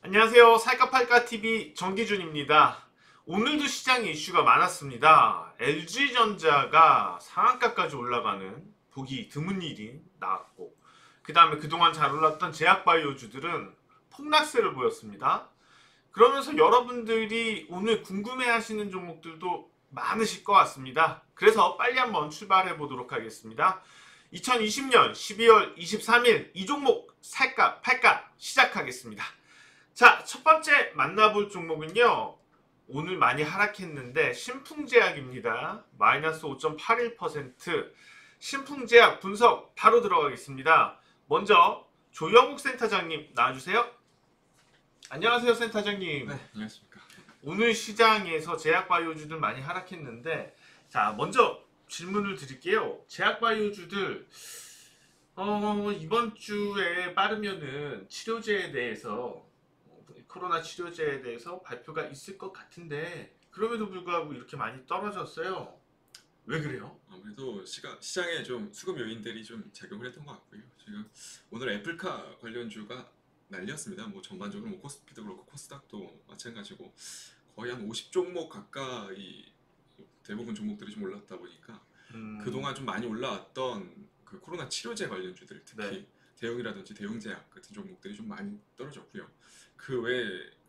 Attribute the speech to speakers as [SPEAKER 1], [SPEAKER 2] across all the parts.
[SPEAKER 1] 안녕하세요. 살까팔까TV 정기준입니다. 오늘도 시장에 이슈가 많았습니다. LG전자가 상한가까지 올라가는 보기 드문 일이 나왔고, 그 다음에 그동안 잘 올랐던 제약바이오주들은 폭락세를 보였습니다. 그러면서 여러분들이 오늘 궁금해하시는 종목들도 많으실 것 같습니다. 그래서 빨리 한번 출발해 보도록 하겠습니다. 2020년 12월 23일 이 종목 살까 팔까 시작하겠습니다. 자, 첫 번째 만나볼 종목은요. 오늘 많이 하락했는데 신풍제약입니다. 마이너스 5.81%. 신풍제약 분석 바로 들어가겠습니다. 먼저 조영욱 센터장님 나와주세요. 안녕하세요, 센터장님.
[SPEAKER 2] 네, 안녕하십니까.
[SPEAKER 1] 오늘 시장에서 제약바이오주들 많이 하락했는데, 자, 먼저 질문을 드릴게요. 제약바이오주들 이번 주에 빠르면은 치료제에 대해서 코로나 치료제에 대해서 발표가 있을 것 같은데 그럼에도 불구하고 이렇게 많이 떨어졌어요. 왜 그래요?
[SPEAKER 2] 아무래도 시장에 좀 수급 요인들이 좀 작용을 했던 것 같고요. 지금 오늘 애플카 관련주가 난리였습니다. 뭐 전반적으로 뭐 코스피도 그렇고 코스닥도 마찬가지고 거의 한 50종목 가까이 대부분 종목들이 좀 올랐다 보니까 그동안 좀 많이 올라왔던 그 코로나 치료제 관련주들, 특히
[SPEAKER 1] 네.
[SPEAKER 2] 대형이라든지 대형제약 같은 종목들이 좀 많이 떨어졌고요. 그 외에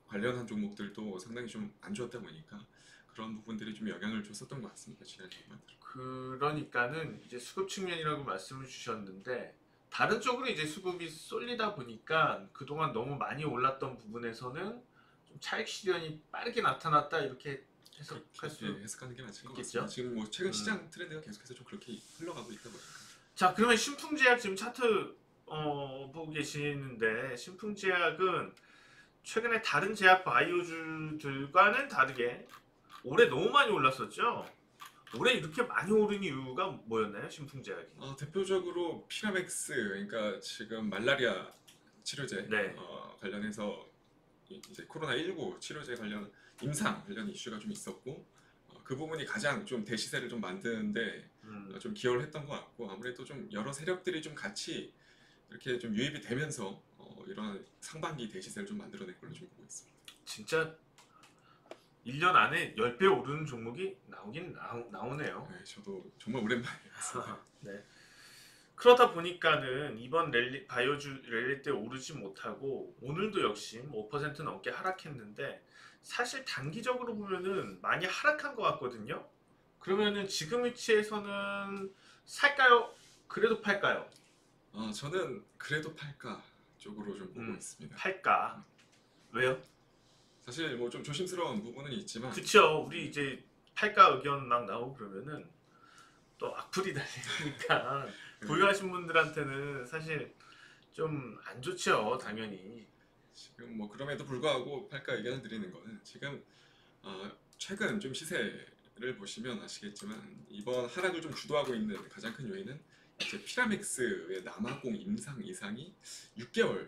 [SPEAKER 2] 관련한 종목들도 상당히 좀 안 좋았다 보니까 그런 부분들이 좀 영향을 줬었던 것 같습니다. 지난 주간.
[SPEAKER 1] 그러니까는 이제 수급 측면이라고 말씀을 주셨는데 다른 쪽으로 이제 수급이 쏠리다 보니까 그동안 너무 많이 올랐던 부분에서는 좀 차익 실현이 빠르게 나타났다 이렇게 해석할 수
[SPEAKER 2] 해석하는 게 맞을 것
[SPEAKER 1] 있겠죠?
[SPEAKER 2] 같습니다. 지금 뭐 최근 시장 트렌드가 계속해서 좀 그렇게 흘러가고 있다 보니까.
[SPEAKER 1] 자, 그러면 신풍제약 지금 차트 보고 계시는데 신풍제약은 최근에 다른 제약 바이오주들과는 다르게 올해 너무 많이 올랐었죠. 올해 이렇게 많이 오른 이유가 뭐였나요, 신풍제약이?
[SPEAKER 2] 대표적으로 피라맥스, 그러니까 지금 말라리아 치료제
[SPEAKER 1] 네.
[SPEAKER 2] 관련해서 이제 코로나19 치료제 관련 임상 관련 이슈가 좀 있었고, 그 부분이 가장 좀 대시세를 좀 만드는데 좀 기여를 했던 것 같고, 아무래도 좀 여러 세력들이 좀 같이 이렇게 좀 유입이 되면서 이런 상반기 대시세를 좀 만들어낸 걸로 좀 보고 있습니다.
[SPEAKER 1] 진짜 1년 안에 10배 오르는 종목이 나오긴 나오네요.
[SPEAKER 2] 네, 저도 정말 오랜만에 봤습니다.
[SPEAKER 1] 네. 그러다 보니까는 이번 바이오주 랠리 때 오르지 못하고 오늘도 역시 5% 넘게 하락했는데 사실 단기적으로 보면은 많이 하락한 것 같거든요. 그러면은 지금 위치에서는 살까요? 그래도 팔까요?
[SPEAKER 2] 저는 그래도 팔까 쪽으로 좀 보고 있습니다.
[SPEAKER 1] 팔까? 왜요?
[SPEAKER 2] 사실 뭐 좀 조심스러운 부분은 있지만,
[SPEAKER 1] 그쵸. 우리 이제 팔까 의견 막 나오고 그러면은 또 악플이 달리니까 보유하신 분들한테는 사실 좀 안 좋죠, 당연히.
[SPEAKER 2] 지금 뭐 그럼에도 불구하고 팔까 의견을 드리는 거는, 지금 최근 좀 시세를 보시면 아시겠지만 이번 하락을 좀 주도하고 있는 가장 큰 요인은 이제 피라맥스의 남아공 임상 이상이 6개월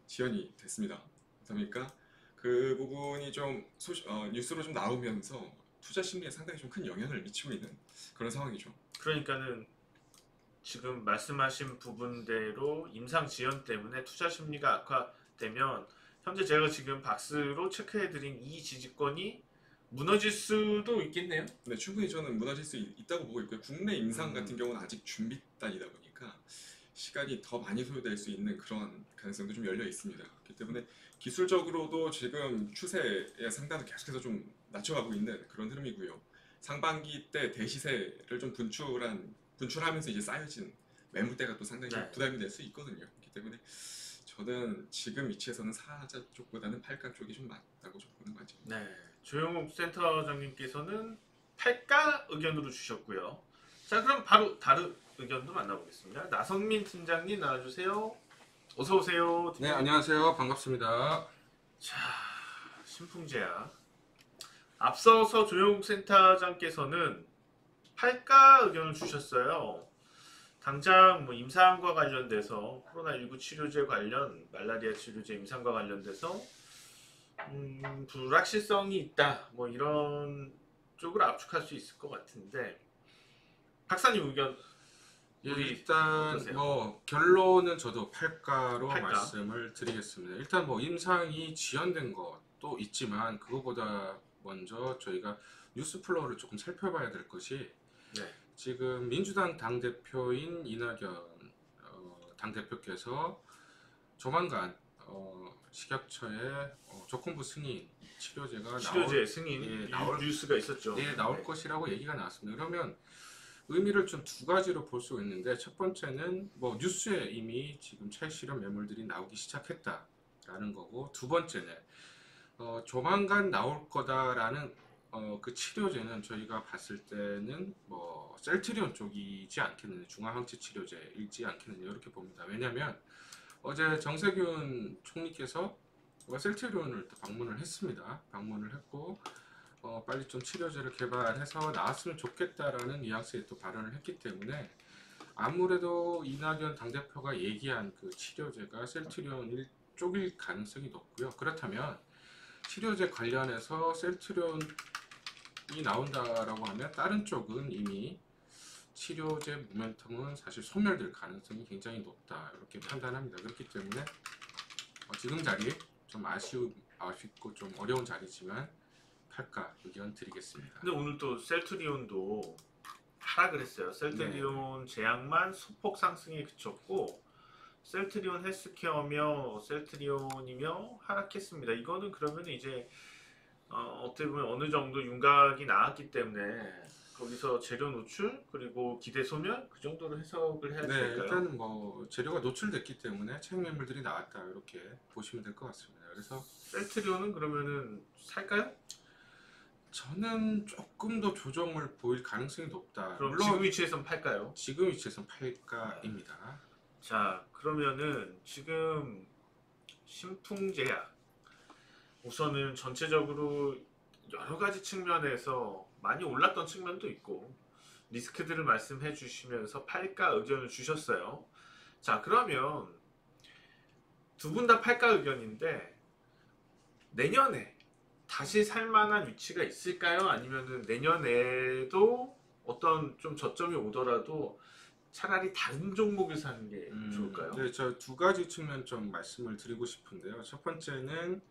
[SPEAKER 2] 지연이 됐습니다. 그러니까 그 부분이 좀 뉴스로 좀 나오면서 투자 심리에 상당히 좀 큰 영향을 미치고 있는 그런 상황이죠.
[SPEAKER 1] 그러니까는 지금 말씀하신 부분대로 임상 지연 때문에 투자 심리가 악화되면 현재 제가 지금 박스로 체크해드린 이 지지권이 무너질 수도 있겠네요.
[SPEAKER 2] 네, 충분히 저는 무너질 수 있다고 보고 있고요. 국내 임상 같은 경우는 아직 준비단이다 보니까 시간이 더 많이 소요될 수 있는 그런 가능성도 좀 열려 있습니다. 그렇기 때문에 기술적으로도 지금 추세의 상단을 계속해서 좀 낮춰가고 있는 그런 흐름이고요. 상반기 때 대시세를 좀 분출하면서 이제 쌓여진 매물대가 또 상당히
[SPEAKER 1] 네.
[SPEAKER 2] 부담이 될 수 있거든요. 그렇기 때문에 저는 지금 위치에서는 사자 쪽보다는 팔각 쪽이 좀 맞다고 좀 보는 거죠.
[SPEAKER 1] 네, 조영욱 센터장님께서는 팔가 의견으로 주셨고요. 자, 그럼 바로 다른 의견도 만나보겠습니다. 나선민 팀장님 나와주세요. 어서 오세요.
[SPEAKER 3] 네, 안녕하세요. 반갑습니다.
[SPEAKER 1] 자, 신풍제약. 앞서서 조영욱 센터장께서는 팔가 의견을 주셨어요. 당장 뭐 임상과 관련돼서 코로나19 치료제 관련 말라리아 치료제 임상과 관련돼서 불확실성이 있다 뭐 이런 쪽으로 압축할 수 있을 것 같은데 박사님 의견
[SPEAKER 3] 예,
[SPEAKER 1] 우리
[SPEAKER 3] 일단
[SPEAKER 1] 어떠세요?
[SPEAKER 3] 뭐 결론은 저도 팔가로
[SPEAKER 1] 팔가.
[SPEAKER 3] 말씀을 드리겠습니다. 일단 뭐 임상이 지연된 것도 있지만 그거보다 먼저 저희가 뉴스 플로우를 조금 살펴봐야 될 것이
[SPEAKER 1] 네.
[SPEAKER 3] 지금 민주당 당대표인 이낙연 당대표께서 조만간 식약처에 조건부 승인 치료제가
[SPEAKER 1] 치료제 승인
[SPEAKER 3] 예, 나올
[SPEAKER 1] 뉴스가 있었죠.
[SPEAKER 3] 나올
[SPEAKER 1] 네.
[SPEAKER 3] 것이라고 얘기가 나왔습니다. 그러면 의미를 좀 두 가지로 볼 수 있는데 첫 번째는 뭐 뉴스에 이미 지금 최실험 매물들이 나오기 시작했다라는 거고 두 번째는 조만간 나올 거다라는 그 치료제는 저희가 봤을 때는 뭐 셀트리온 쪽이지 않겠느냐 중화항체 치료제일지 않겠느냐 이렇게 봅니다. 왜냐하면 어제 정세균 총리께서 셀트리온을 또 방문을 했습니다. 방문을 했고 빨리 좀 치료제를 개발해서 나왔으면 좋겠다라는 뉘앙스의 또 발언을 했기 때문에 아무래도 이낙연 당대표가 얘기한 그 치료제가 셀트리온 쪽일 가능성이 높고요. 그렇다면 치료제 관련해서 셀트리온이 나온다라고 하면 다른 쪽은 이미 치료제 모멘텀은 사실 소멸될 가능성이 굉장히 높다 이렇게 판단합니다. 그렇기 때문에 지금 자리 좀 아쉽고 좀 어려운 자리지만 팔까 의견 드리겠습니다.
[SPEAKER 1] 근데 오늘 또 셀트리온도 하락을 했어요. 셀트리온 제약만 소폭 상승에 그쳤고 셀트리온 헬스케어며 셀트리온이며 하락했습니다. 이거는 그러면 이제 어떻게 보면 어느 정도 윤곽이 나왔기 때문에 거기서 재료 노출 그리고 기대 소멸 그 정도로 해석을 해야
[SPEAKER 3] 네,
[SPEAKER 1] 될까요?
[SPEAKER 3] 일단은 뭐 재료가 노출됐기 때문에 체육 매물들이 나왔다 이렇게 보시면 될 것 같습니다. 그래서
[SPEAKER 1] 셀트리온은 그러면은 살까요?
[SPEAKER 3] 저는 조금 더 조정을 보일 가능성이 높다.
[SPEAKER 1] 그럼
[SPEAKER 3] 물론
[SPEAKER 1] 지금 위치에선 팔까요?
[SPEAKER 3] 지금 위치에선 팔가입니다.
[SPEAKER 1] 자, 그러면은 지금 신풍제약 우선은 전체적으로 여러 가지 측면에서 많이 올랐던 측면도 있고 리스크들을 말씀해 주시면서 팔가 의견을 주셨어요. 자, 그러면 두 분 다 팔가 의견인데 내년에 다시 살만한 위치가 있을까요? 아니면은 내년에도 어떤 좀 저점이 오더라도 차라리 다른 종목에서 하는 게 좋을까요?
[SPEAKER 3] 네, 저 두 가지 측면 좀 말씀을 드리고 싶은데요. 첫 번째는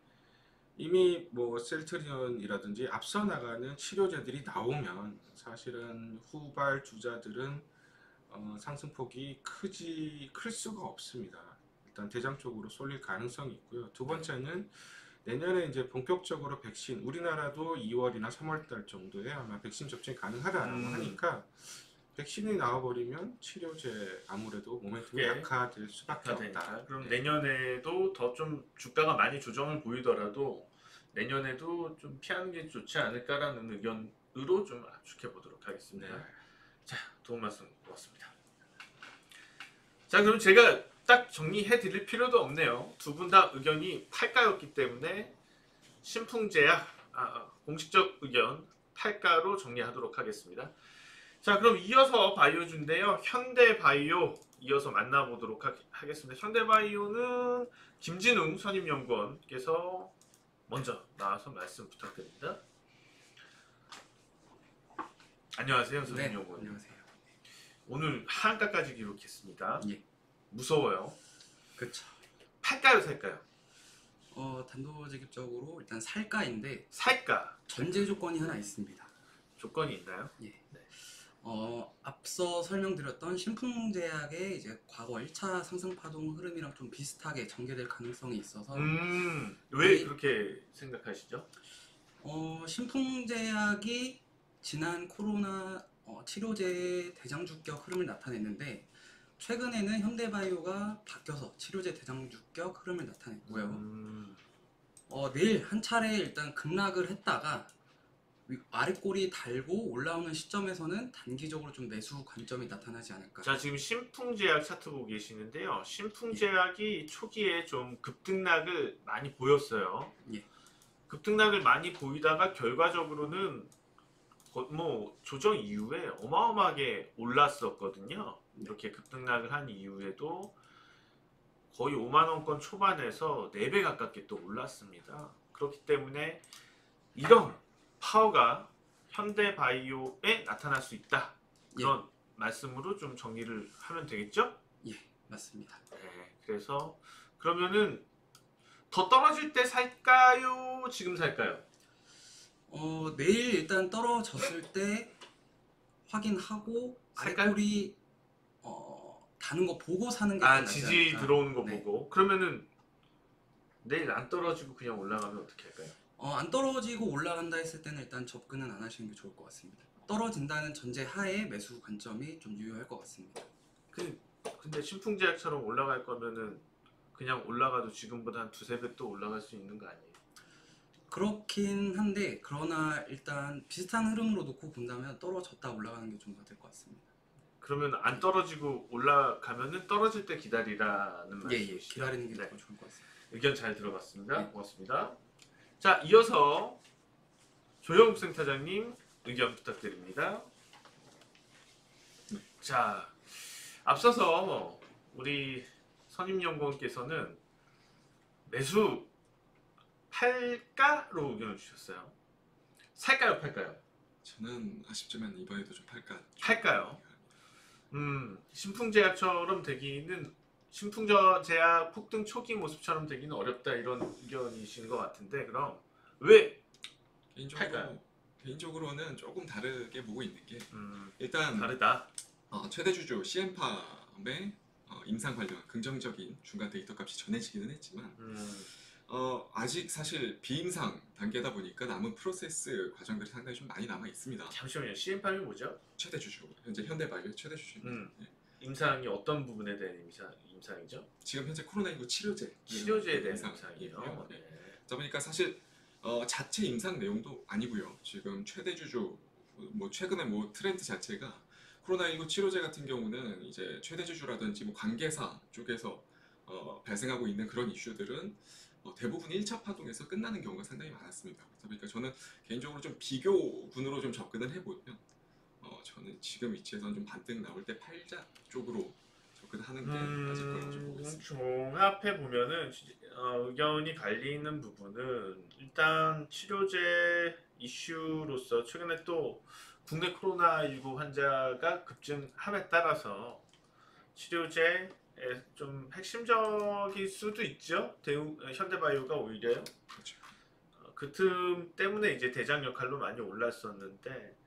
[SPEAKER 3] 이미 뭐 셀트리온이라든지 앞서 나가는 치료제들이 나오면 사실은 후발 주자들은 상승폭이 클 수가 없습니다. 일단 대장 쪽으로 쏠릴 가능성이 있고요. 두 번째는 내년에 이제 본격적으로 백신 우리나라도 2월이나 3월달 정도에 아마 백신 접종이 가능하다라고 하니까 백신이 나와버리면 치료제 아무래도 모멘텀이
[SPEAKER 1] 예.
[SPEAKER 3] 약화될 수밖에
[SPEAKER 1] 되니까.
[SPEAKER 3] 없다.
[SPEAKER 1] 그럼
[SPEAKER 3] 네.
[SPEAKER 1] 내년에도 더 좀 주가가 많이 조정을 보이더라도 내년에도 좀 피하는 게 좋지 않을까라는 의견으로 좀 압축해 보도록 하겠습니다.
[SPEAKER 3] 네.
[SPEAKER 1] 자, 도움 말씀 고맙습니다. 자, 그럼 제가 딱 정리해 드릴 필요도 없네요. 두 분 다 의견이 팔가였기 때문에 신풍제약 공식적 의견 팔가로 정리하도록 하겠습니다. 자, 그럼 이어서 바이오주인데요. 현대바이오 이어서 만나보도록 하겠습니다. 현대바이오는 김진웅 선임연구원께서 먼저 나와서 말씀 부탁드립니다. 안녕하세요, 선임연구원.
[SPEAKER 4] 네, 안녕하세요.
[SPEAKER 1] 오늘 하한가까지 기록했습니다.
[SPEAKER 4] 예.
[SPEAKER 1] 무서워요.
[SPEAKER 4] 그렇죠.
[SPEAKER 1] 팔까요, 살까요?
[SPEAKER 4] 단도직입적으로 일단 살가인데
[SPEAKER 1] 살까?
[SPEAKER 4] 전제 조건이 하나 있습니다.
[SPEAKER 1] 조건이 있나요?
[SPEAKER 4] 예. 앞서 설명드렸던 신풍제약의 이제 과거 1차 상승 파동 흐름이랑 좀 비슷하게 전개될 가능성이 있어서
[SPEAKER 1] 왜 그렇게 생각하시죠?
[SPEAKER 4] 신풍제약이 지난 코로나 치료제 대장주격 흐름을 나타냈는데 최근에는 현대바이오가 바뀌어서 치료제 대장주격 흐름을 나타냈고요. 내일 한 차례 일단 급락을 했다가 아랫골이 달고 올라오는 시점에서는 단기적으로 좀 매수 관점이 나타나지 않을까.
[SPEAKER 1] 자, 지금 신풍제약 차트 보고 계시는데요. 신풍제약이 초기에 좀 급등락을 많이 보였어요.
[SPEAKER 4] 예.
[SPEAKER 1] 급등락을 많이 보이다가 결과적으로는 뭐 조정 이후에 어마어마하게 올랐었거든요. 이렇게 급등락을 한 이후에도 거의 5만원권 초반에서 4배 가깝게 또 올랐습니다. 그렇기 때문에 이런 파워가 현대바이오에 나타날 수 있다. 그런 말씀으로 좀 정리를 하면 되겠죠?
[SPEAKER 4] 예, 맞습니다.
[SPEAKER 1] 네, 그래서 그러면은 더 떨어질 때 살까요? 지금 살까요?
[SPEAKER 4] 내일 일단 떨어졌을 때 확인하고
[SPEAKER 1] 살까요?
[SPEAKER 4] 아랫골이 다는 거 보고 사는 게 좀
[SPEAKER 1] 아,
[SPEAKER 4] 낫지
[SPEAKER 1] 지지
[SPEAKER 4] 않을까.
[SPEAKER 1] 들어오는 거
[SPEAKER 4] 네.
[SPEAKER 1] 보고. 그러면은 내일 안 떨어지고 그냥 올라가면 어떻게 할까요?
[SPEAKER 4] 안 떨어지고 올라간다 했을 때는 일단 접근은 안 하시는 게 좋을 것 같습니다. 떨어진다는 전제 하에 매수 관점이 좀 유효할 것 같습니다.
[SPEAKER 1] 근데 신풍제약처럼 올라갈 거면은 그냥 올라가도 지금보다 한 두세 배 또 올라갈 수 있는 거 아니에요?
[SPEAKER 4] 그렇긴 한데 그러나 일단 비슷한 흐름으로 놓고 본다면 떨어졌다 올라가는 게 좀 더 될 것 같습니다.
[SPEAKER 1] 그러면 안 떨어지고 올라가면은 떨어질 때 기다리라는
[SPEAKER 4] 예,
[SPEAKER 1] 말씀이시죠?
[SPEAKER 4] 기다리는 게
[SPEAKER 1] 네.
[SPEAKER 4] 더 좋을 것 같습니다.
[SPEAKER 1] 의견 잘 들어봤습니다.
[SPEAKER 4] 네.
[SPEAKER 1] 고맙습니다. 자, 이어서 조영욱 센터장님 의견 부탁드립니다. 자, 앞서서 우리 선임연구원께서는 매수 팔까로 의견을 주셨어요. 살까요, 팔까요?
[SPEAKER 2] 저는 아쉽지만 이번에도 좀
[SPEAKER 1] 팔까요? 신풍제약처럼 되기는 신풍제약 폭등 초기 모습처럼 되기는 어렵다 이런 의견이신 것 같은데 그럼 왜 팔까요?
[SPEAKER 2] 개인적으로는 조금 다르게 보고 있는 게
[SPEAKER 1] 음,
[SPEAKER 2] 일단
[SPEAKER 1] 다르다.
[SPEAKER 2] 최대 주주 CN팜의 임상 관련 긍정적인 중간 데이터 값이 전해지기는 했지만 아직 사실 비임상 단계다 보니까 남은 프로세스 과정들이 상당히 좀 많이 남아 있습니다.
[SPEAKER 1] 잠시만요. CM팜이 뭐죠?
[SPEAKER 2] 최대 주주 현재 현대바이오의 최대 주주입니다. 네.
[SPEAKER 1] 임상이 어떤 부분에 대한 임상이죠?
[SPEAKER 2] 지금 현재 코로나19 치료제
[SPEAKER 1] 치료제에 대한
[SPEAKER 2] 임상이고요.
[SPEAKER 1] 임상이에요.
[SPEAKER 2] 네.
[SPEAKER 1] 네.
[SPEAKER 2] 그러다 보니까 사실 자체 임상 내용도 아니고요. 지금 최대 주주 뭐 최근에 뭐 트렌드 자체가 코로나19 치료제 같은 경우는 이제 최대 주주라든지 뭐 관계사 쪽에서 발생하고 있는 그런 이슈들은 대부분 1차 파동에서 끝나는 경우가 상당히 많았습니다. 그러다 보니까 저는 개인적으로 좀 비교군으로 좀 접근을 해보면 저는 지금 위치에서는 좀 반등 나올 때 팔자 쪽으로 접근하는 게 맞을 거라고 좀 보고 있습니다.
[SPEAKER 1] 종합해 보면은 의견이 갈리는 부분은 일단 치료제 이슈로서 최근에 또 국내 코로나19 환자가 급증함에 따라서 치료제에 좀 핵심적일 수도 있죠. 현대바이오가 오히려요.
[SPEAKER 2] 그렇죠.
[SPEAKER 1] 그 틈 때문에 이제 대장 역할로 많이 올랐었는데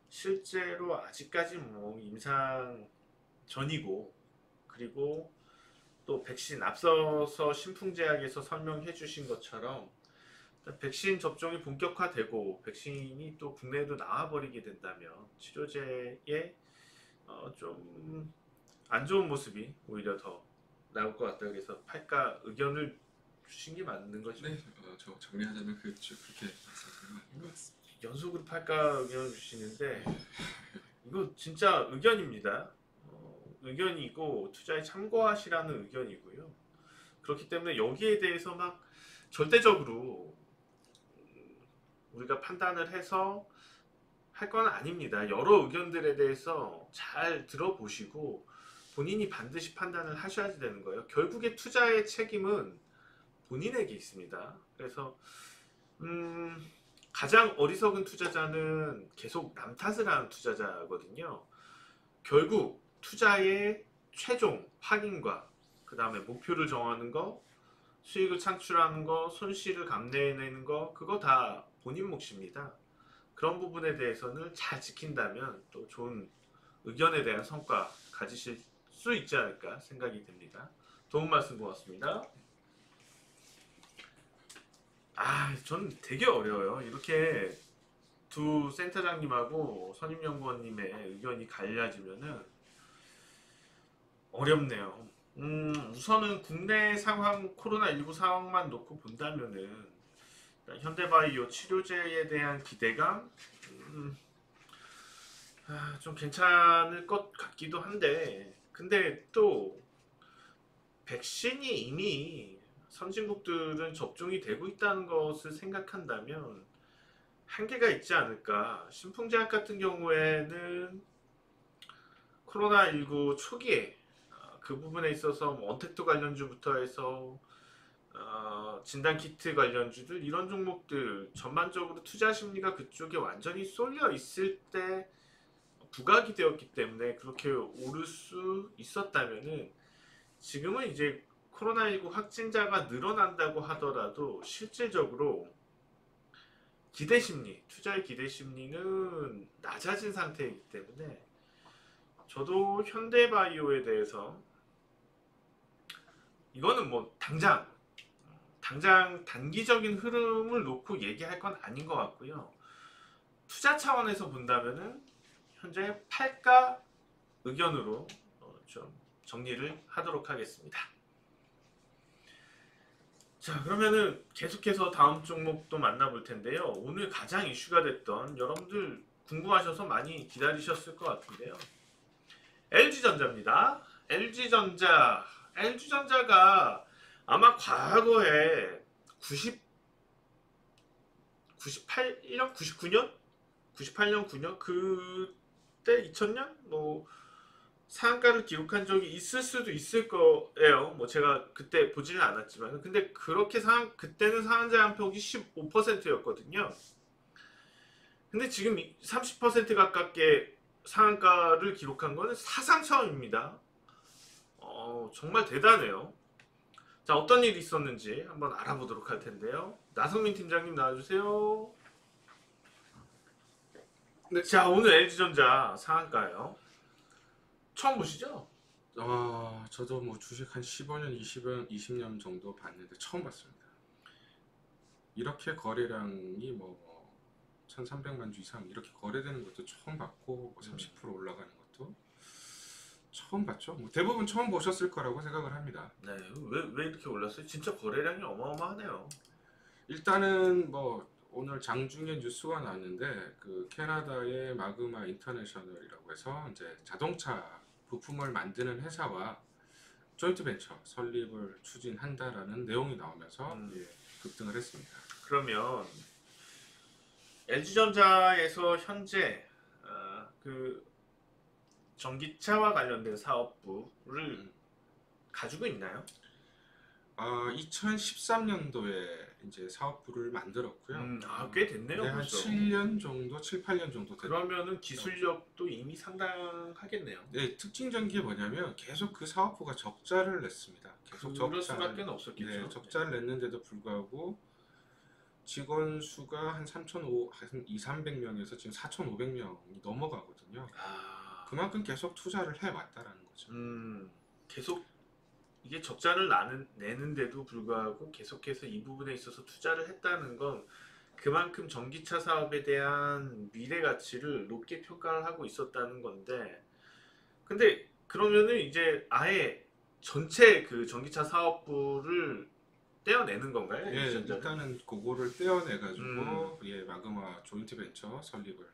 [SPEAKER 1] 실제로 아직까지 뭐 임상 전이고 그리고 또 백신 앞서서 신풍제약에서 설명해 주신 것처럼 백신 접종이 본격화되고 백신이 또 국내에도 나와버리게 된다면 치료제에 좀 안 좋은 모습이 오히려 더 나올 것 같다. 그래서 팔까 의견을 주신 게 맞는 거죠.
[SPEAKER 2] 네, 저 정리하자면 그렇게 말씀드리면 맞는 것 같습니다.
[SPEAKER 1] 연속으로 팔까 의견을 주시는데 이거 진짜 의견입니다. 의견이고 투자에 참고하시라는 의견이고요. 그렇기 때문에 여기에 대해서 막 절대적으로 우리가 판단을 해서 할 건 아닙니다. 여러 의견들에 대해서 잘 들어보시고 본인이 반드시 판단을 하셔야 되는 거예요. 결국에 투자의 책임은 본인에게 있습니다. 그래서 가장 어리석은 투자자는 계속 남 탓을 하는 투자자거든요. 결국 투자의 최종 확인과 그 다음에 목표를 정하는 거, 수익을 창출하는 거, 손실을 감내해내는 거, 그거 다 본인 몫입니다. 그런 부분에 대해서는 잘 지킨다면 또 좋은 의견에 대한 성과 가지실 수 있지 않을까 생각이 듭니다. 도움 말씀 고맙습니다. 전 되게 어려워요. 이렇게 두 센터장님하고 선임연구원님의 의견이 갈라지면은 어렵네요. 우선은 국내 상황, 코로나19 상황만 놓고 본다면은 현대바이오 치료제에 대한 기대감 좀 괜찮을 것 같기도 한데 근데 또 백신이 이미 선진국들은 접종이 되고 있다는 것을 생각한다면 한계가 있지 않을까. 신풍제약 같은 경우에는 코로나19 초기에 그 부분에 있어서 언택트 관련주부터 해서 진단키트 관련주들 이런 종목들 전반적으로 투자 심리가 그쪽에 완전히 쏠려 있을 때 부각이 되었기 때문에 그렇게 오를 수 있었다면은 지금은 이제 코로나19 확진자가 늘어난다고 하더라도 실질적으로 기대 심리, 투자의 기대 심리는 낮아진 상태이기 때문에 저도 현대바이오에 대해서 이거는 뭐 당장 단기적인 흐름을 놓고 얘기할 건 아닌 것 같고요. 투자 차원에서 본다면은 현재 팔가 의견으로 좀 정리를 하도록 하겠습니다. 자, 그러면은 계속해서 다음 종목도 만나볼 텐데요. 오늘 가장 이슈가 됐던, 여러분들 궁금하셔서 많이 기다리셨을 것 같은데요. LG전자입니다. LG전자가 아마 과거에 98년, 99년, 98년, 9년 그때 2000년 뭐 상한가를 기록한 적이 있을 수도 있을 거예요. 뭐 제가 그때 보지는 않았지만, 근데 그렇게 그때는 상한제 한 폭이 15%였거든요. 근데 지금 30% 가깝게 상한가를 기록한 거는 사상 처음입니다. 정말 대단해요. 자, 어떤 일이 있었는지 한번 알아보도록 할 텐데요. 나성민 팀장님 나와주세요.
[SPEAKER 3] 네.
[SPEAKER 1] 자, 오늘 LG전자 상한가요. 처음 보시죠?
[SPEAKER 3] 저도 뭐 주식 한 15년, 20년 정도 봤는데 처음 봤습니다. 이렇게 거래량이 뭐 1,300만 주 이상 이렇게 거래되는 것도 처음 봤고, 뭐 30% 올라가는 것도 처음 봤죠. 뭐 대부분 처음 보셨을 거라고 생각을 합니다.
[SPEAKER 1] 네, 왜 이렇게 올랐어요? 진짜 거래량이 어마어마하네요.
[SPEAKER 3] 일단은 뭐 오늘 장중에 뉴스가 나왔는데, 그 캐나다의 마그마 인터내셔널이라고 해서 이제 자동차 부품을 만드는 회사와 조인트 벤처 설립을 추진한다라는 내용이 나오면서 급등을 했습니다.
[SPEAKER 1] 그러면 LG전자에서 현재 그 전기차와 관련된 사업부를 가지고 있나요?
[SPEAKER 3] 2013년도에 이제 사업부를 만들었고요.
[SPEAKER 1] 꽤 됐네요.
[SPEAKER 3] 네, 한
[SPEAKER 1] 벌써.
[SPEAKER 3] 7년 정도, 7, 8년 정도 됐.
[SPEAKER 1] 그러면은 기술력도 이미 상당하겠네요.
[SPEAKER 3] 네, 특징적인 게 뭐냐면 계속 그 사업부가 적자를 냈습니다. 계속
[SPEAKER 1] 그럴 수밖에 없었겠죠.
[SPEAKER 3] 네, 적자를 냈는데도 불구하고 직원 수가 한 2,300명에서 지금 4,500명이 넘어가거든요. 그만큼 계속 투자를 해왔다라는 거죠.
[SPEAKER 1] 계속 이게 적자를 내는데도 불구하고 계속해서 이 부분에 있어서 투자를 했다는 건 그만큼 전기차 사업에 대한 미래 가치를 높게 평가를 하고 있었다는 건데, 근데 그러면은 이제 아예 전체 그 전기차 사업부를 떼어내는 건가요?
[SPEAKER 3] 예,
[SPEAKER 1] LG전자는?
[SPEAKER 3] 일단은 그거를 떼어내가지고 마그마 조인트 벤처 설립을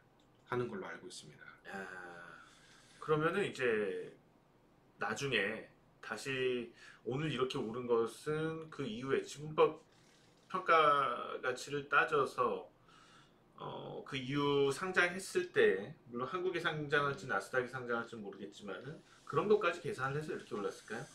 [SPEAKER 3] 하는 걸로 알고 있습니다.
[SPEAKER 1] 그러면은 이제 나중에 다시 오늘 이렇게 오른 것은 그 이후에 지분법 평가 가치를 따져서 그 이후 상장했을 때, 물론 한국에 상장할지 나스닥에 상장할지 모르겠지만은 그런 것까지 계산을 해서 이렇게 올랐을까요?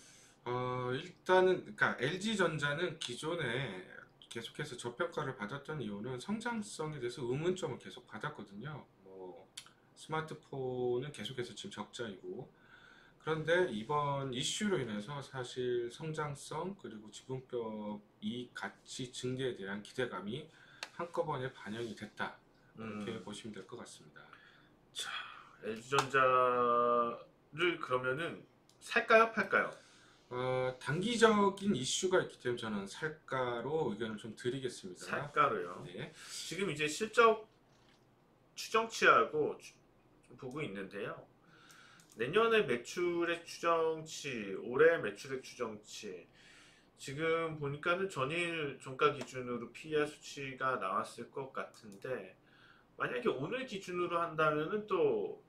[SPEAKER 3] 일단은 그러니까 LG전자는 기존에 계속해서 저평가를 받았던 이유는 성장성에 대해서 의문점을 계속 받았거든요. 뭐 스마트폰은 계속해서 지금 적자이고, 그런데 이번 이슈로 인해서 사실 성장성 그리고 지분법 이익 가치 증대에 대한 기대감이 한꺼번에 반영이 됐다, 이렇게 보시면 될 것 같습니다.
[SPEAKER 1] 자, LG전자를 그러면은 살까요, 팔까요?
[SPEAKER 3] 단기적인 이슈가 있기 때문에 저는 살가로 의견을 좀 드리겠습니다.
[SPEAKER 1] 살까로요.
[SPEAKER 3] 네.
[SPEAKER 1] 지금 이제 실적 추정치하고 보고 있는데요. 내년에 매출액 추정치, 올해 매출액 추정치, 지금 보니까는 전일 종가 기준으로 PER 수치가 나왔을 것 같은데, 만약에 오늘 기준으로 한다면은 또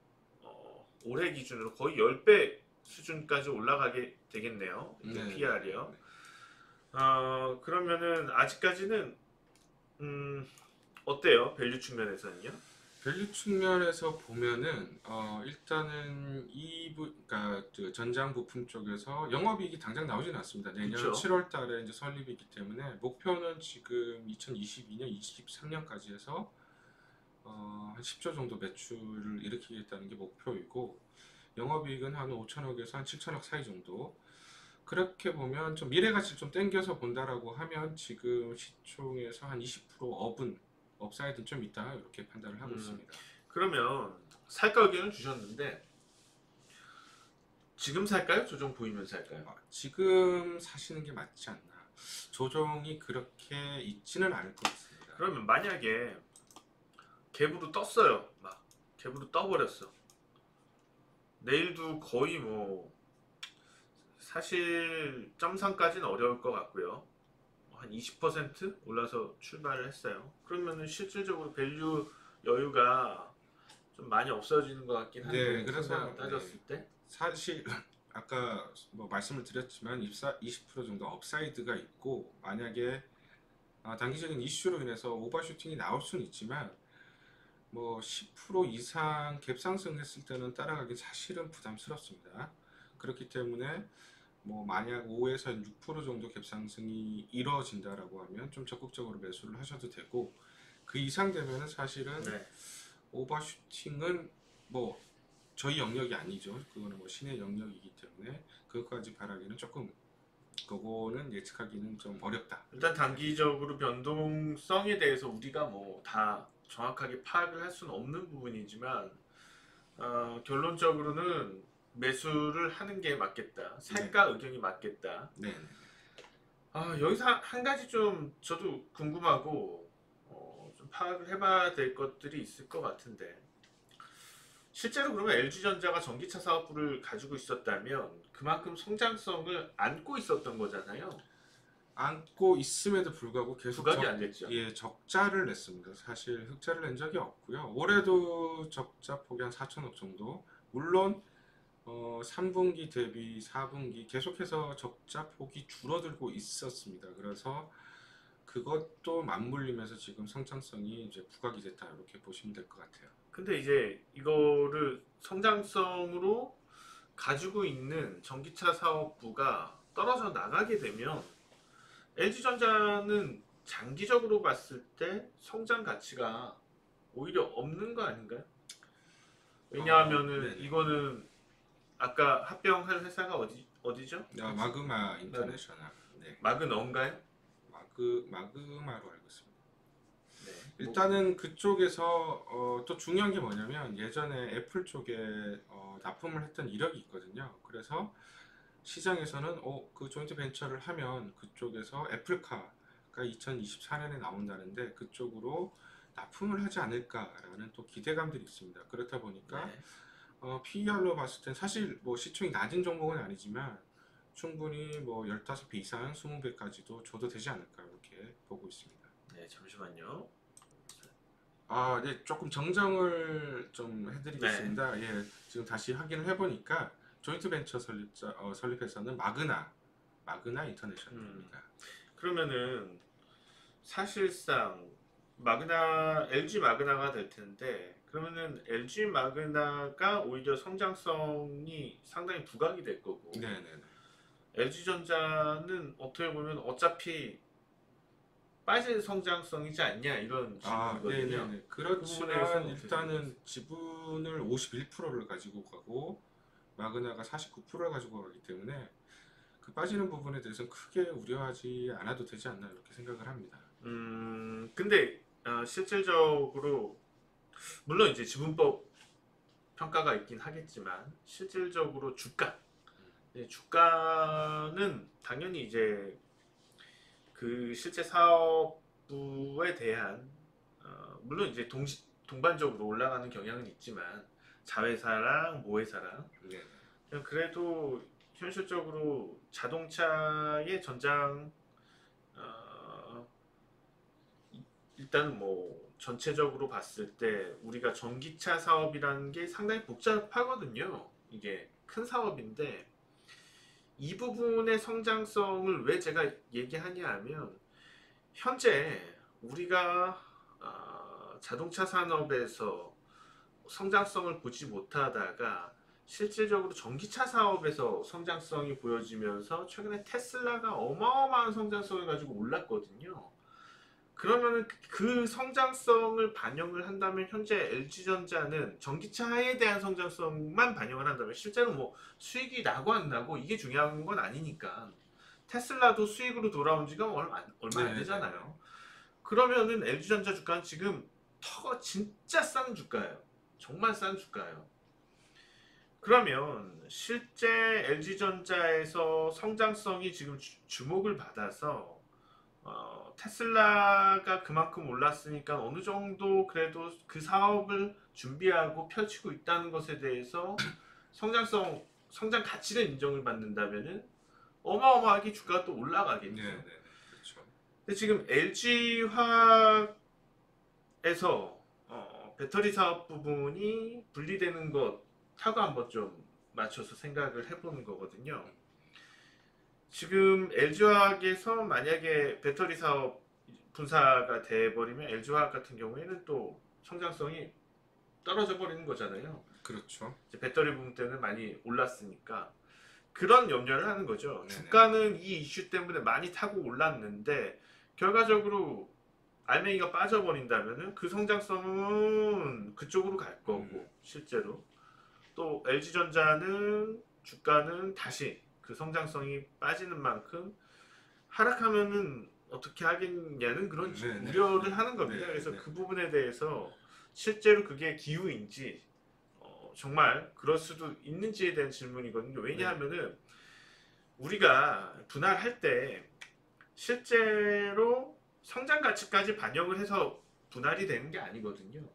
[SPEAKER 1] 올해 기준으로 거의 10배 수준까지 올라가게 되겠네요.
[SPEAKER 3] 네.
[SPEAKER 1] PER이요. 그러면은 아직까지는 어때요? 밸류 측면에서는요?
[SPEAKER 3] 밸류 측면에서 보면은 일단은 그러니까 전장 부품 쪽에서 영업이익이 당장 나오지는 않습니다. 내년
[SPEAKER 1] 그쵸.
[SPEAKER 3] 7월 달에 이제 설립이기 때문에 목표는 지금 2022년, 23년까지 해서 한 10조 정도 매출을 일으키겠다는 게 목표이고 영업이익은 한 5천억에서 한 7천억 사이 정도. 그렇게 보면 좀 미래 가치를 좀 땡겨서 본다라고 하면 지금 시총에서 한 20% 업은 업사이드는 좀 있다 이렇게 판단을 하고 있습니다.
[SPEAKER 1] 그러면 살까 의견을 주셨는데 지금 살까요? 조정 보이면 살까요?
[SPEAKER 3] 지금 사시는 게 맞지 않나. 조정이 그렇게 있지는 않을 것 같습니다.
[SPEAKER 1] 그러면 만약에 갭으로 떴어요. 막 갭으로 떠버렸어. 내일도 거의 뭐 사실 점상까지는 어려울 것 같고요. 한 20% 올라서 출발을 했어요. 그러면은 실질적으로 밸류 여유가 좀 많이 없어지는 것 같긴 한데
[SPEAKER 3] 네, 그래서
[SPEAKER 1] 성장을 따졌을 때.
[SPEAKER 3] 사실 아까 뭐 말씀을 드렸지만 20% 정도 업사이드가 있고 만약에 단기적인 이슈로 인해서 오버슈팅이 나올 수는 있지만 뭐 10% 이상 갭 상승했을 때는 따라가기 사실은 부담스럽습니다. 그렇기 때문에 뭐 만약 5에서 6% 정도 갭 상승이 이루어진다라고 하면 좀 적극적으로 매수를 하셔도 되고 그 이상 되면은 사실은
[SPEAKER 1] 네.
[SPEAKER 3] 오버슈팅은 뭐 저희 영역이 아니죠. 그거는 뭐 신의 영역이기 때문에 그것까지 바라기는 조금 그거는 예측하기는 좀 어렵다.
[SPEAKER 1] 일단 단기적으로 변동성에 대해서 우리가 뭐 다 정확하게 파악을 할 수는 없는 부분이지만 결론적으로는 매수를 하는 게 맞겠다. 살까 의견이 맞겠다.
[SPEAKER 3] 네.
[SPEAKER 1] 여기서 한 가지 좀 저도 궁금하고 좀 파악을 해봐야 될 것들이 있을 것 같은데 실제로 그러면 LG전자가 전기차 사업부를 가지고 있었다면 그만큼 성장성을 안고 있었던 거잖아요.
[SPEAKER 3] 안고 있음에도 불구하고 계속
[SPEAKER 1] 부각이 안 됐죠.
[SPEAKER 3] 적자를 냈습니다. 사실 흑자를 낸 적이 없고요. 올해도 적자 폭이 한 4천억 정도. 물론 3분기 대비 4분기 계속해서 적자 폭이 줄어들고 있었습니다. 그래서 그것도 맞물리면서 지금 성장성이 이제 부각이 됐다 이렇게 보시면 될 것 같아요.
[SPEAKER 1] 근데 이제 이거를 성장성으로 가지고 있는 전기차 사업부가 떨어져 나가게 되면 LG전자는 장기적으로 봤을 때 성장 가치가 오히려 없는 거 아닌가요? 왜냐하면은
[SPEAKER 3] 네네.
[SPEAKER 1] 이거는 아까 합병할 회사가 어디죠?
[SPEAKER 3] 마그마 인터내셔널. 네.
[SPEAKER 1] 마그너인가요?
[SPEAKER 3] 마그마로 알고 있습니다.
[SPEAKER 1] 네.
[SPEAKER 3] 일단은 그쪽에서 또 중요한 게 뭐냐면 예전에 애플 쪽에 납품을 했던 이력이 있거든요. 그래서 시장에서는 그 조인트 벤처를 하면 그쪽에서 애플카가 2024년에 나온다는데 그쪽으로 납품을 하지 않을까라는 또 기대감들이 있습니다. 그렇다 보니까
[SPEAKER 1] 네.
[SPEAKER 3] PER로 봤을 땐 사실 뭐 시총이 낮은 종목은 아니지만 충분히 뭐 15배 이상 20배까지도 줘도 되지 않을까 이렇게 보고 있습니다.
[SPEAKER 1] 네, 잠시만요.
[SPEAKER 3] 네, 조금 정정을 좀 해드리겠습니다. 예, 지금 다시 확인을 해보니까 조인트 벤처 설립회사는 마그나 인터내셔널입니다.
[SPEAKER 1] 그러면은 사실상 LG 마그나가 될 텐데 그러면은 LG 마그나가 오히려 성장성이 상당히 부각이 될 거고
[SPEAKER 3] 네네네.
[SPEAKER 1] LG전자는 어떻게 보면 어차피 빠질 성장성이지 않냐 이런 질문이거든요.
[SPEAKER 3] 네네네.
[SPEAKER 1] 부분에 대해서는
[SPEAKER 3] 그렇지만
[SPEAKER 1] 어떻게
[SPEAKER 3] 일단은 지분을 51%를 가지고 가고 마그나가 49%를 가지고 가기 때문에 그 빠지는 부분에 대해서는 크게 우려하지 않아도 되지 않나 이렇게 생각을 합니다.
[SPEAKER 1] 근데 실질적으로 물론 이제 지분법 평가가 있긴 하겠지만 실질적으로 주가는 당연히 이제 그 실제 사업부에 대한 물론 이제 동반적으로 올라가는 경향은 있지만 자회사랑 모회사랑
[SPEAKER 3] 네.
[SPEAKER 1] 그래도 현실적으로 자동차의 전장 일단 뭐 전체적으로 봤을 때 우리가 전기차 사업이라는 게 상당히 복잡하거든요. 이게 큰 사업인데 이 부분의 성장성을 왜 제가 얘기하냐 하면 현재 우리가 자동차 산업에서 성장성을 보지 못하다가 실질적으로 전기차 사업에서 성장성이 보여지면서 최근에 테슬라가 어마어마한 성장성을 가지고 올랐거든요. 그러면은 그 성장성을 반영을 한다면 현재 LG전자는 전기차에 대한 성장성만 반영을 한다면 실제로 뭐 수익이 나고 안 나고 이게 중요한 건 아니니까 테슬라도 수익으로 돌아온 지가 얼마 안
[SPEAKER 2] 네,
[SPEAKER 1] 되잖아요. 그러면은 LG전자 주가는 지금 터가 진짜 싼 주가예요. 정말 싼 주가예요. 그러면 실제 LG전자에서 성장성이 지금 주목을 받아서 테슬라가 그만큼 올랐으니까 어느 정도 그래도 그 사업을 준비하고 펼치고 있다는 것에 대해서 성장 가치를 인정을 받는다면은 어마어마하게 주가가 또 올라가겠죠.
[SPEAKER 3] 네, 네, 네. 그렇죠.
[SPEAKER 1] 근데 지금 LG화학에서 배터리 사업 부분이 분리되는 것하고 한번 좀 맞춰서 생각을 해보는 거거든요. 지금 LG화학에서 만약에 배터리 사업 분사가 돼버리면 LG화학 같은 경우에는 또 성장성이 떨어져 버리는 거잖아요.
[SPEAKER 3] 그렇죠.
[SPEAKER 1] 이제 배터리 부분 때문에 많이 올랐으니까 그런 염려를 하는 거죠.
[SPEAKER 3] 네네.
[SPEAKER 1] 주가는 이 이슈 때문에 많이 타고 올랐는데 결과적으로 알맹이가 빠져버린다면은 그 성장성은 그쪽으로 갈 거고 실제로 또 LG전자는 주가는 다시 그 성장성이 빠지는 만큼 하락하면은 어떻게 하겠냐는 그런
[SPEAKER 3] 네네.
[SPEAKER 1] 우려를 하는 겁니다.
[SPEAKER 3] 네,
[SPEAKER 1] 그래서
[SPEAKER 3] 네.
[SPEAKER 1] 그 부분에 대해서 실제로 그게 기후인지 정말 그럴 수도 있는지에 대한 질문이거든요. 왜냐하면은 우리가 분할할 때 실제로 성장 가치까지 반영을 해서 분할이 되는 게 아니거든요.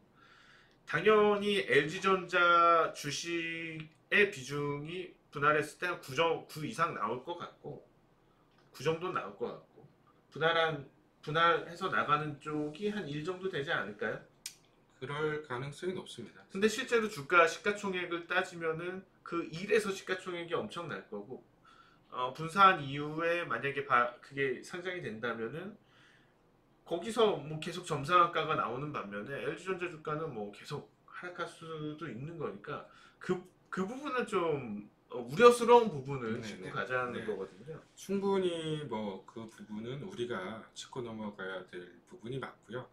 [SPEAKER 1] 당연히 LG전자 주식의 비중이 분할했을 때 한 9 이상 나올 것 같고 9 정도 나올 것 같고 분할해서 나가는 쪽이 한 1 정도 되지 않을까요?
[SPEAKER 3] 그럴 가능성이 높습니다.
[SPEAKER 1] 근데 실제로 주가 시가총액을 따지면은 그 1에서 시가총액이 엄청 날 거고 분사한 이후에 만약에 그게 상장이 된다면은 거기서 뭐 계속 점상한가가 나오는 반면에 LG전자 주가는 뭐 계속 하락할 수도 있는 거니까 그 부분은 좀 우려스러운 부분을
[SPEAKER 3] 네네.
[SPEAKER 1] 짚고 가자는
[SPEAKER 3] 네.
[SPEAKER 1] 거거든요.
[SPEAKER 3] 충분히 뭐 그 부분은 우리가 짚고 넘어가야 될 부분이 맞고요.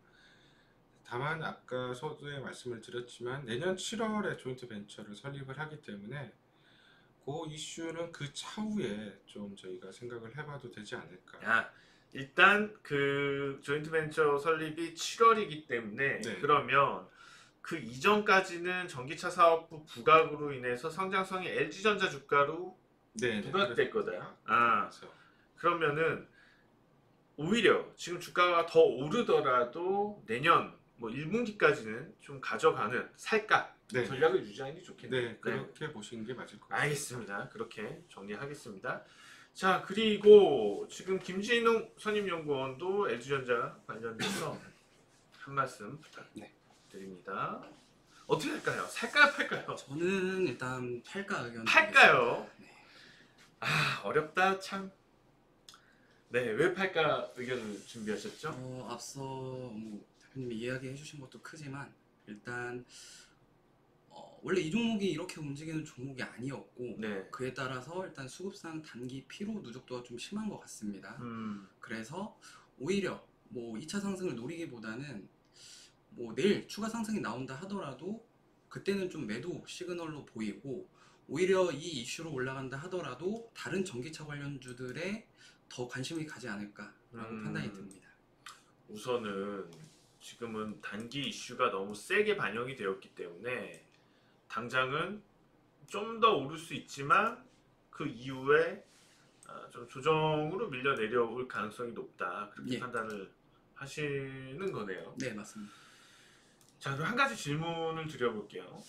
[SPEAKER 3] 다만 아까 서두에 말씀을 드렸지만 내년 7월에 조인트 벤처를 설립을 하기 때문에 그 이슈는 그 차후에 좀 저희가 생각을 해봐도 되지 않을까.
[SPEAKER 1] 일단 그 조인트 벤처 설립이 7월이기 때문에
[SPEAKER 3] 네.
[SPEAKER 1] 그러면 그 이전까지는 전기차 사업부 부각으로 인해서 성장성이 LG전자 주가로
[SPEAKER 3] 네,
[SPEAKER 1] 부각될 거다.
[SPEAKER 3] 그래서
[SPEAKER 1] 그러면은 오히려 지금 주가가 더 오르더라도 내년 뭐 1분기까지는 좀 가져가는 살까
[SPEAKER 3] 네.
[SPEAKER 1] 전략을 유지하는 게 좋겠네요.
[SPEAKER 3] 네, 그렇게 보시는 게 맞을 것 같습니다.
[SPEAKER 1] 알겠습니다. 그렇게 정리하겠습니다. 자, 그리고 지금 김진웅 선임연구원도 LG전자 관련돼서 한 말씀 부탁드립니다. 어떻게 할까요? 살까요, 팔까요?
[SPEAKER 4] 저는 일단 팔까 의견.
[SPEAKER 1] 팔까요?
[SPEAKER 4] 네.
[SPEAKER 1] 어렵다 참. 네, 왜 팔까 의견을 준비하셨죠?
[SPEAKER 4] 앞서 뭐 대표님이 이야기해 주신 것도 크지만 일단 원래 이 종목이 이렇게 움직이는 종목이 아니었고
[SPEAKER 1] 네.
[SPEAKER 4] 그에 따라서 일단 수급상 단기 피로 누적도가 좀 심한 것 같습니다. 그래서 오히려 뭐 2차 상승을 노리기보다는 뭐 내일 추가 상승이 나온다 하더라도 그때는 좀 매도 시그널로 보이고 오히려 이 이슈로 올라간다 하더라도 다른 전기차 관련주들에 더 관심이 가지 않을까라고 판단이 듭니다.
[SPEAKER 1] 우선은 지금은 단기 이슈가 너무 세게 반영이 되었기 때문에 당장은 좀 더 오를 수 있지만 그 이후에 좀 조정으로 밀려 내려올 가능성이 높다 그렇게
[SPEAKER 4] 예.
[SPEAKER 1] 판단을 하시는 거네요.
[SPEAKER 4] 네, 맞습니다.
[SPEAKER 1] 자, 그럼 한 가지 질문을 드려볼게요.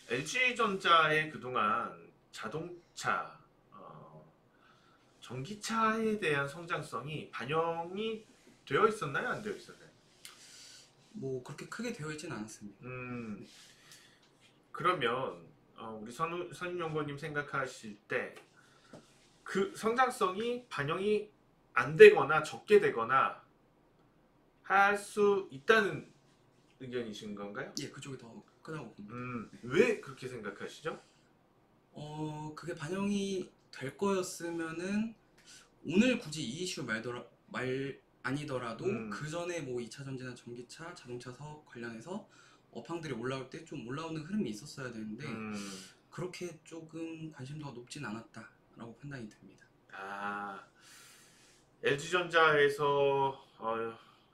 [SPEAKER 1] LG전자의 그동안 자동차, 전기차에 대한 성장성이 반영이 되어 있었나요? 안 되어 있었나요?
[SPEAKER 4] 뭐 그렇게 크게 되어 있지는 않았습니다.
[SPEAKER 1] 그러면 우리 선임연구원님 생각하실 때 그 성장성이 반영이 안 되거나 적게 되거나 할 수 있다는 의견이신 건가요?
[SPEAKER 4] 예, 그쪽이 더 크다고 봅니다.
[SPEAKER 1] 왜 그렇게 생각하시죠?
[SPEAKER 4] 그게 반영이 될 거였으면은 오늘 굳이 이 이슈 아니더라도
[SPEAKER 1] 음.
[SPEAKER 4] 그 전에 뭐 2차 전지나 전기차, 자동차 사업 관련해서 업황들이 올라올 때 좀 올라오는 흐름이 있었어야 되는데 그렇게 조금 관심도가 높진 않았다라고 판단이 됩니다.
[SPEAKER 1] 아, LG전자에서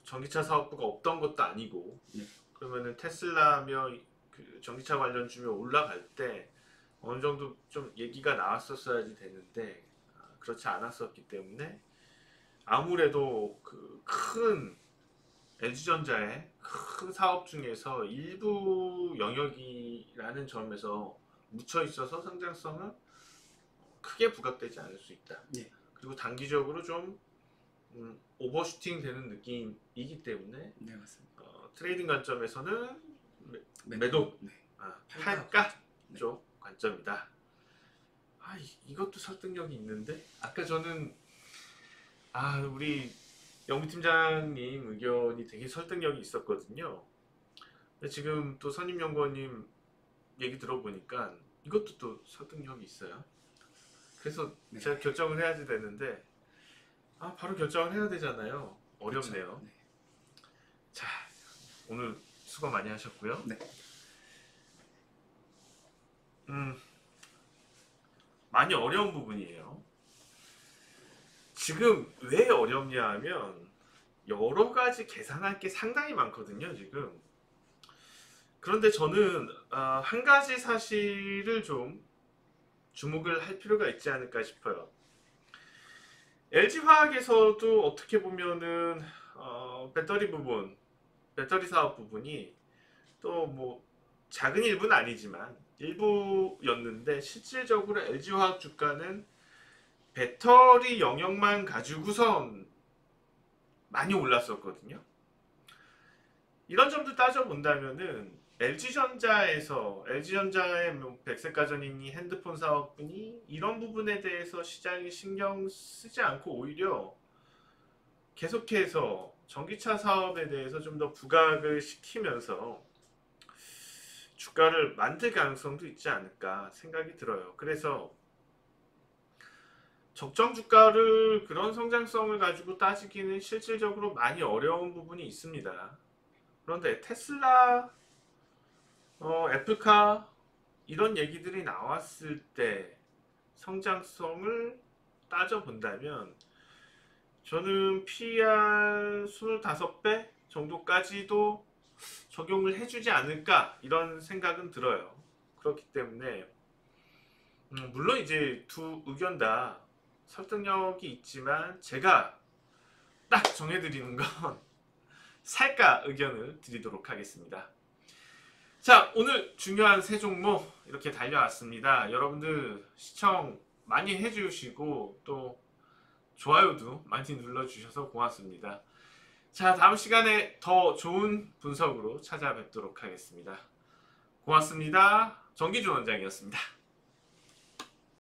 [SPEAKER 1] 전기차 사업부가 없던 것도 아니고
[SPEAKER 4] 네.
[SPEAKER 1] 그러면은 테슬라며 그 전기차 관련 주면 올라갈 때 어느 정도 좀 얘기가 나왔었어야지 되는데 그렇지 않았었기 때문에 아무래도 그 큰 LG전자의 큰 사업 중에서 일부 영역이라는 점에서 묻혀 있어서 성장성은 크게 부각되지 않을 수 있다.
[SPEAKER 4] 네.
[SPEAKER 1] 그리고 단기적으로 좀 오버슈팅 되는 느낌이기 때문에
[SPEAKER 4] 네, 맞습니다.
[SPEAKER 1] 트레이딩 관점에서는
[SPEAKER 4] 매도. 네.
[SPEAKER 1] 팔가
[SPEAKER 4] 네.
[SPEAKER 1] 쪽 관점이다. 이것도 설득력이 있는데 아까 저는 우리 영부팀장님 의견이 되게 설득력이 있었거든요. 근데 지금 또 선임연구원님 얘기 들어보니까 이것도 또 설득력이 있어요. 그래서
[SPEAKER 4] 네.
[SPEAKER 1] 제가 결정을 해야지 되는데 바로 결정을 해야 되잖아요. 어렵네요.
[SPEAKER 4] 네.
[SPEAKER 1] 자, 오늘 수고 많이 하셨고요.
[SPEAKER 4] 네.
[SPEAKER 1] 많이 어려운 부분이에요. 지금 왜 어렵냐 하면 여러 가지 계산할 게 상당히 많거든요, 지금. 그런데 저는 한 가지 사실을 좀 주목을 할 필요가 있지 않을까 싶어요. LG화학에서도 어떻게 보면은 배터리 부분, 배터리 사업 부분이 또 뭐 작은 일부는 아니지만 일부였는데 실질적으로 LG화학 주가는 배터리 영역만 가지고선 많이 올랐었거든요. 이런 점도 따져본다면은 LG전자의 뭐 백색가전이니 핸드폰 사업분이 이런 부분에 대해서 시장이 신경 쓰지 않고 오히려 계속해서 전기차 사업에 대해서 좀 더 부각을 시키면서 주가를 만들 가능성도 있지 않을까 생각이 들어요. 그래서 적정 주가를 그런 성장성을 가지고 따지기는 실질적으로 많이 어려운 부분이 있습니다. 그런데 테슬라, 애플카 이런 얘기들이 나왔을 때 성장성을 따져본다면 저는 PER 25배 정도까지도 적용을 해주지 않을까 이런 생각은 들어요. 그렇기 때문에 물론 이제 두 의견 다 설득력이 있지만 제가 딱 정해드리는 건 살까 의견을 드리도록 하겠습니다. 자, 오늘 중요한 세 종목 이렇게 달려왔습니다. 여러분들 시청 많이 해주시고 또 좋아요도 많이 눌러주셔서 고맙습니다. 자, 다음 시간에 더 좋은 분석으로 찾아뵙도록 하겠습니다. 고맙습니다. 정기준 원장이었습니다.